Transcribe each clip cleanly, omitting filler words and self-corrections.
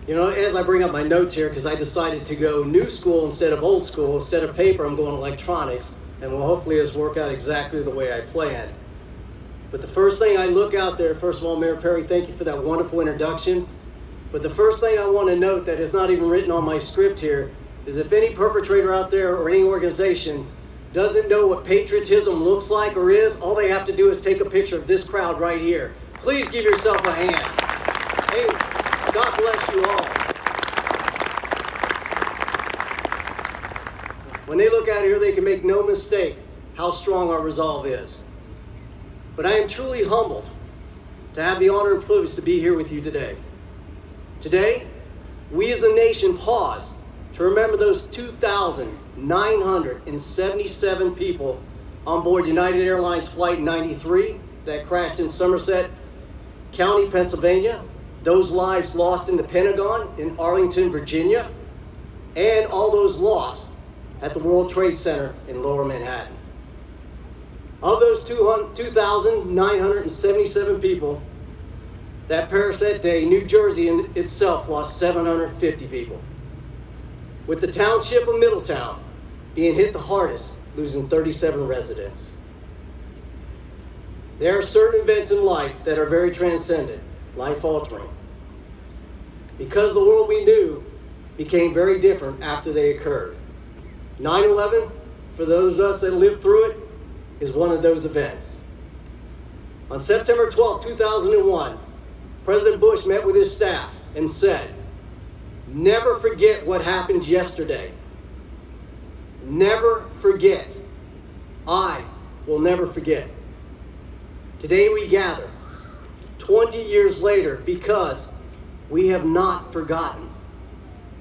You know, as I bring up my notes here, because I decided to go new school instead of old school, instead of paper, I'm going electronics, and will hopefully this work out exactly the way I planned. But the first thing I look out there, first of all, Mayor Perry, thank you for that wonderful introduction. But the first thing I want to note that is not even written on my script here is if any perpetrator out there or any organization doesn't know what patriotism looks like or is, all they have to do is take a picture of this crowd right here. Please give yourself a hand. Hey, God bless you all. When they look out here, they can make no mistake how strong our resolve is. But I am truly humbled to have the honor and privilege to be here with you today. Today, we as a nation pause to remember those 2,977 people on board United Airlines Flight 93 that crashed in Somerset County, Pennsylvania, those lives lost in the Pentagon in Arlington, Virginia, and all those lost at the World Trade Center in Lower Manhattan. Of those 2,977 people that perished that day, New Jersey in itself lost 750 people, with the township of Middletown being hit the hardest, losing 37 residents. There are certain events in life that are very transcendent, life-altering, because the world we knew became very different after they occurred. 9/11, for those of us that lived through it, is one of those events. On September 12, 2001, President Bush met with his staff and said, "Never forget what happened yesterday. Never forget. I will never forget." Today we gather, 20 years later, because we have not forgotten.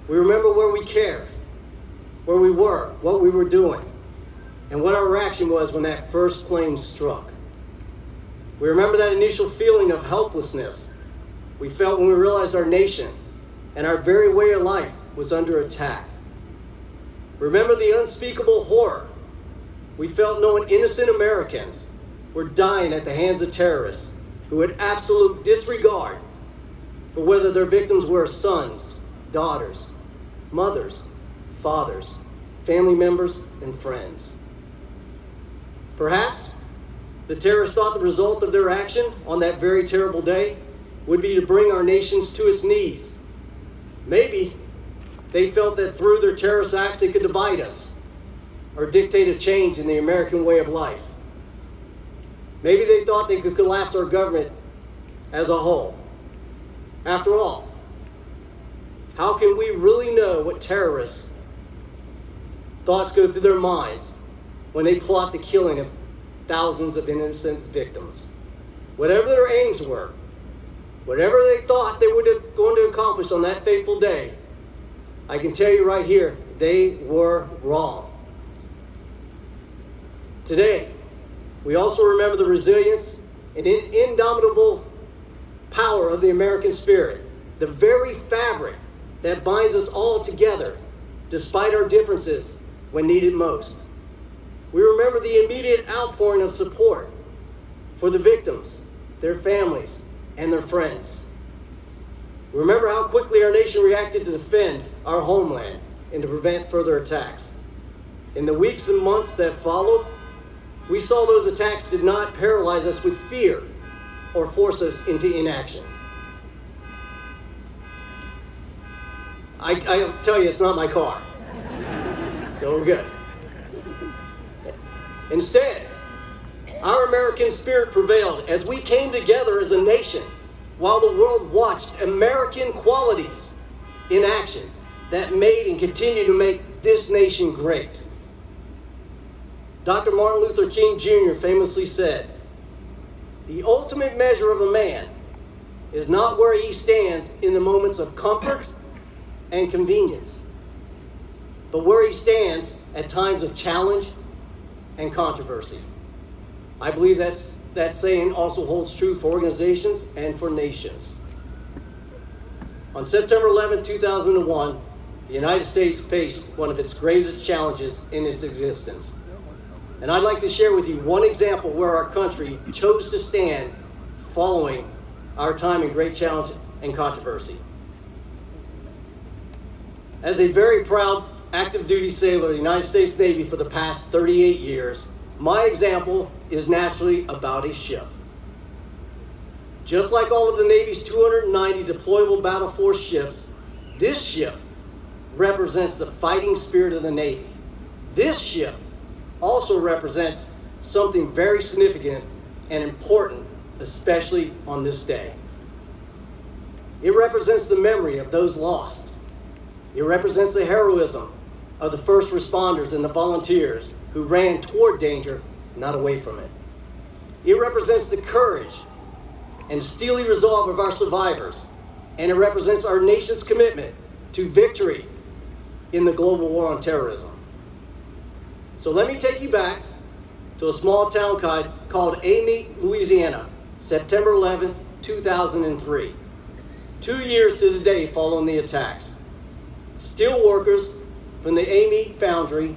We remember where we cared, where we were, what we were doing, and what our reaction was when that first plane struck. We remember that initial feeling of helplessness we felt when we realized our nation and our very way of life was under attack. Remember the unspeakable horror we felt knowing innocent Americans were dying at the hands of terrorists who had absolute disregard for whether their victims were sons, daughters, mothers, fathers, family members, and friends. Perhaps the terrorists thought the result of their action on that very terrible day would be to bring our nations to its knees. Maybe they felt that through their terrorist acts they could divide us or dictate a change in the American way of life. Maybe they thought they could collapse our government as a whole. After all, how can we really know what terrorists' thoughts go through their minds when they plot the killing of thousands of innocent victims? Whatever their aims were, whatever they thought they were going to accomplish on that fateful day, I can tell you right here, they were wrong. Today, we also remember the resilience and indomitable power of the American spirit, the very fabric that binds us all together despite our differences when needed most. We remember the immediate outpouring of support for the victims, their families, and their friends. Remember how quickly our nation reacted to defend our homeland and to prevent further attacks. In the weeks and months that followed, we saw those attacks did not paralyze us with fear or force us into inaction. I'll tell you, it's not my car. So we're good. Instead, our American spirit prevailed as we came together as a nation while the world watched American qualities in action that made and continue to make this nation great. Dr. Martin Luther King Jr. famously said, "The ultimate measure of a man is not where he stands in the moments of comfort and convenience, but where he stands at times of challenge and controversy." I believe that saying also holds true for organizations and for nations. On September 11, 2001, the United States faced one of its greatest challenges in its existence. And I'd like to share with you one example where our country chose to stand following our time in great challenge and controversy. As a very proud active duty sailor of the United States Navy for the past 38 years, my example is naturally about a ship. Just like all of the Navy's 290 deployable battle force ships, this ship represents the fighting spirit of the Navy. This ship also represents something very significant and important, especially on this day. It represents the memory of those lost. It represents the heroism of the first responders and the volunteers who ran toward danger, not away from it. It represents the courage and steely resolve of our survivors, and it represents our nation's commitment to victory in the global war on terrorism. So let me take you back to a small town called Anniv, Louisiana, September 11th, 2003. 2 years to the day following the attacks. Steel workers from the Anniv foundry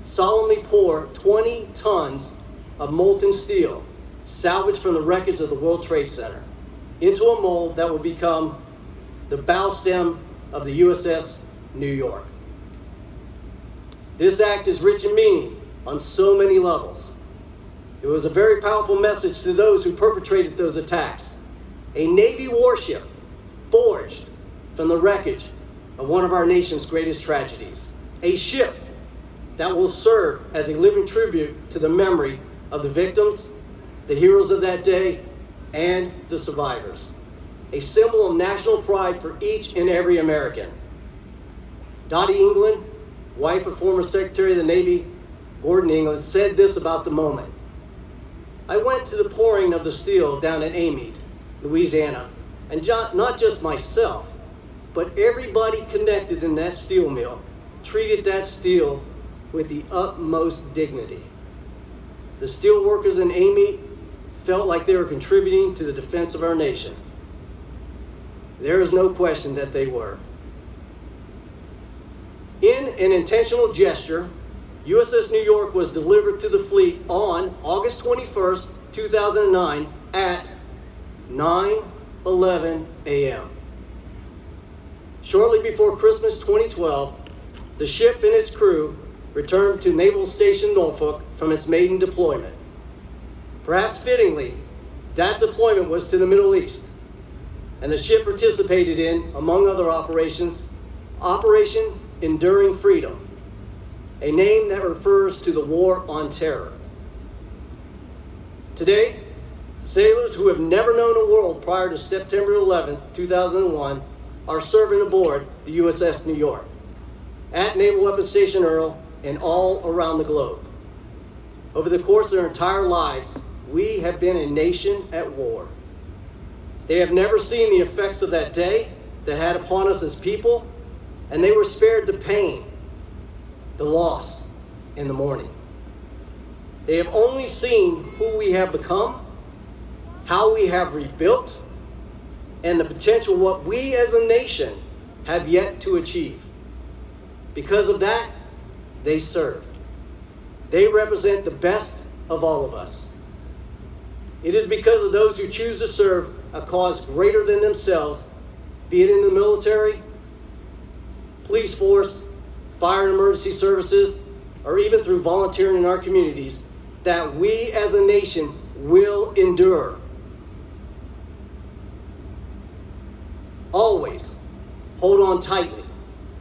solemnly pour 20 tons of molten steel salvaged from the wreckage of the World Trade Center into a mold that would become the bow stem of the USS New York. This act is rich in meaning on so many levels. It was a very powerful message to those who perpetrated those attacks. A Navy warship forged from the wreckage of one of our nation's greatest tragedies. A ship that will serve as a living tribute to the memory of the victims, the heroes of that day, and the survivors. A symbol of national pride for each and every American. Dottie England, wife of former Secretary of the Navy Gordon England, said this about the moment. I went to the pouring of the steel down in Anniv, Louisiana, and not just myself, but everybody connected in that steel mill treated that steel with the utmost dignity. The steel workers in Anniv felt like they were contributing to the defense of our nation. There is no question that they were. In an intentional gesture, USS New York was delivered to the fleet on August 21st, 2009 at 9:11 a.m. Shortly before Christmas 2012, the ship and its crew returned to Naval Station Norfolk from its maiden deployment. Perhaps fittingly, that deployment was to the Middle East, and the ship participated in, among other operations, Operation Enduring Freedom, a name that refers to the war on terror. Today, sailors who have never known a world prior to September 11, 2001, are serving aboard the USS New York, at Naval Weapons Station Earl, and all around the globe. Over the course of their entire lives, we have been a nation at war. They have never seen the effects of that day that had upon us as people, and they were spared the pain, the loss, and the mourning. They have only seen who we have become, how we have rebuilt, and the potential what we as a nation have yet to achieve. Because of that, they served. They represent the best of all of us. It is because of those who choose to serve a cause greater than themselves, be it in the military, police force, fire and emergency services, or even through volunteering in our communities, that we as a nation will endure. Always hold on tightly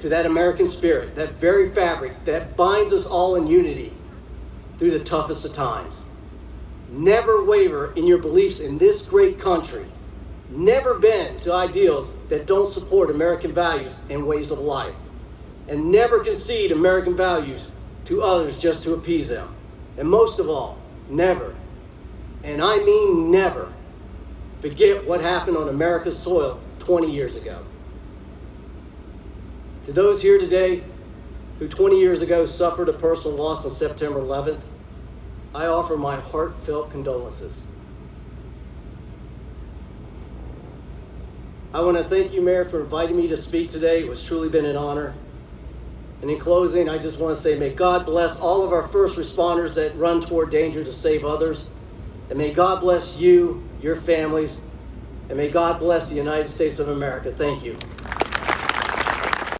to that American spirit, that very fabric that binds us all in unity through the toughest of times. Never waver in your beliefs in this great country. Never bend to ideals that don't support American values and ways of life. And never concede American values to others just to appease them. And most of all, never, and I mean never, forget what happened on America's soil 20 years ago. To those here today who 20 years ago suffered a personal loss on September 11th, I offer my heartfelt condolences. I want to thank you, Mayor, for inviting me to speak today. It was truly been an honor. And in closing, I just want to say, may God bless all of our first responders that run toward danger to save others. And may God bless you, your families, and may God bless the United States of America. Thank you.